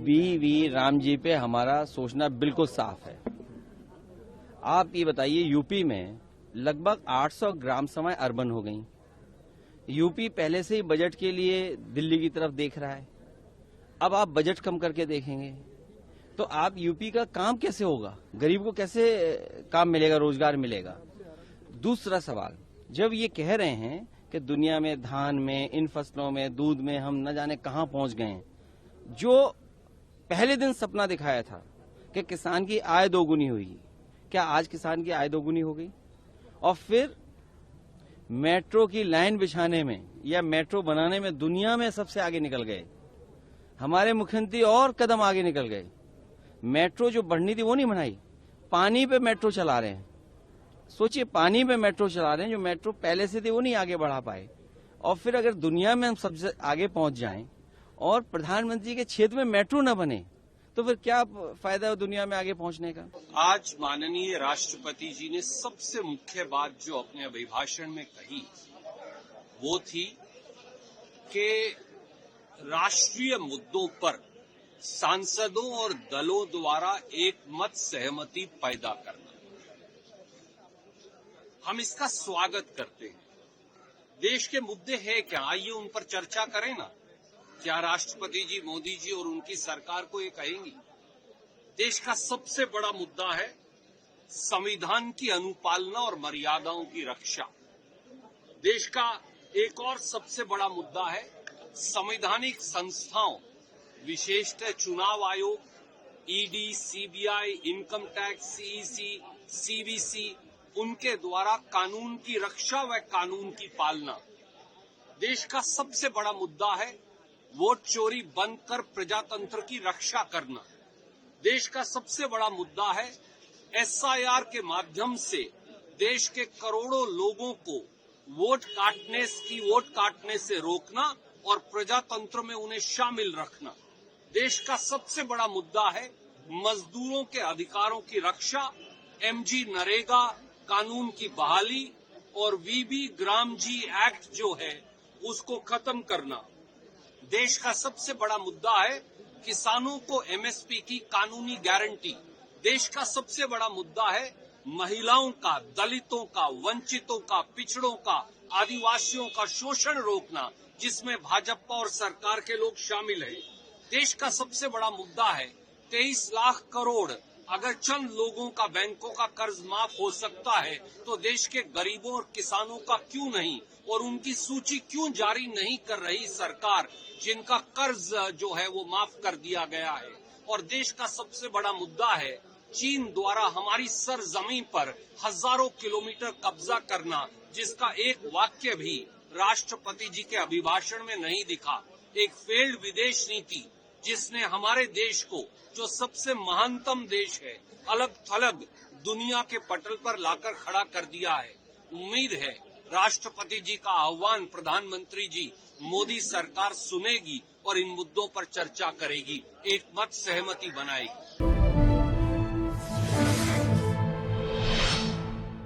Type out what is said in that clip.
We Ram ji पे हमारा सोचना बिल्कुल साफ है। आप ये बताइए, यूपी में लगभग 800 ग्राम सभाएं अर्बन हो गई। यूपी पहले से ही बजट के लिए दिल्ली की तरफ देख रहा है। अब आप बजट कम करके देखेंगे तो आप यूपी का काम कैसे होगा? गरीब को कैसे काम मिलेगा, रोजगार मिलेगा? दूसरा सवाल, जब ये कह रहे हैं कि दुनिया में धान में, इन फसलों में, दूध में हम न जाने कहां पहुंच गए हैं, जो पहले दिन सपना दिखाया था कि किसान की आय दोगुनी हुई, क्या आज किसान की आय दोगुनी हो गई? और फिर मेट्रो की लाइन बिछाने में या मेट्रो बनाने में दुनिया में सबसे आगे निकल गए। हमारे मुख्यमंत्री और कदम आगे निकल गए। मेट्रो जो बढ़नी थी वो नहीं बनाई, पानी पे मेट्रो चला रहे हैं। सोचिए, पानी पे मेट्रो चला रहे हैं, जो मेट्रो पहले से थी वो नहीं आगे बढ़ा पाए। और फिर अगर दुनिया में हम सबसे आगे पहुंच जाएं और प्रधानमंत्री के क्षेत्र में मेट्रो न बने तो फिर क्या फायदा है दुनिया में आगे पहुंचने का? आज माननीय राष्ट्रपति जी ने सबसे मुख्य बात जो अपने अभिभाषण में कही वो थी कि राष्ट्रीय मुद्दों पर सांसदों और दलों द्वारा एक मत सहमति पैदा करना। हम इसका स्वागत करते हैं। देश के मुद्दे हैं क्या, आइए उन पर चर्चा करें ना। क्या राष्ट्रपति जी, मोदी जी और उनकी सरकार को ये कहेंगी? देश का सबसे बड़ा मुद्दा है संविधान की अनुपालना और मर्यादाओं की रक्षा। देश का एक और सबसे बड़ा मुद्दा है संवैधानिक संस्थाओं, विशेषतः चुनाव आयोग, ED, CBI, income tax, CEC, CVC, उनके द्वारा कानून की रक्षा व कानून की पालना। देश का सबसे बड़ा मुद्दा है वोट चोरी बंद कर प्रजातंत्र की रक्षा करना। देश का सबसे बड़ा मुद्दा है एसआईआर के माध्यम से देश के करोड़ों लोगों को वोट काटने से रोकना और प्रजातंत्र में उन्हें शामिल रखना। देश का सबसे बड़ा मुद्दा है मजदूरों के अधिकारों की रक्षा, एमजी नरेगा कानून की बहाली और वीबी ग्राम जी एक्ट जो है उसको खत्म करना। देश का सबसे बड़ा मुद्दा है किसानों को एमएसपी की कानूनी गारंटी। देश का सबसे बड़ा मुद्दा है महिलाओं का, दलितों का, वंचितों का, पिछड़ों का, आदिवासियों का शोषण रोकना, जिसमें भाजपा और सरकार के लोग शामिल हैं। देश का सबसे बड़ा मुद्दा है 23 लाख करोड़। अगर चंद लोगों का बैंकों का कर्ज माफ हो सकता है तो देश के गरीबों और किसानों का क्यों नहीं? और उनकी सूची क्यों जारी नहीं कर रही सरकार, जिनका कर्ज जो है वो माफ कर दिया गया है? और देश का सबसे बड़ा मुद्दा है चीन द्वारा हमारी सरजमीन पर हजारों किलोमीटर कब्जा करना, जिसका एक वाक्य भी राष्ट्रपति जी के अभिभाषण में नहीं दिखा। एक फेल्ड विदेश नीति जिसने हमारे देश को, जो सबसे महानतम देश है, अलग थलग दुनिया के पटल पर लाकर खड़ा कर दिया है। उम्मीद है राष्ट्रपति जी का आह्वान प्रधानमंत्री जी, मोदी सरकार सुनेगी और इन मुद्दों पर चर्चा करेगी, एक मत सहमति बनाएगी।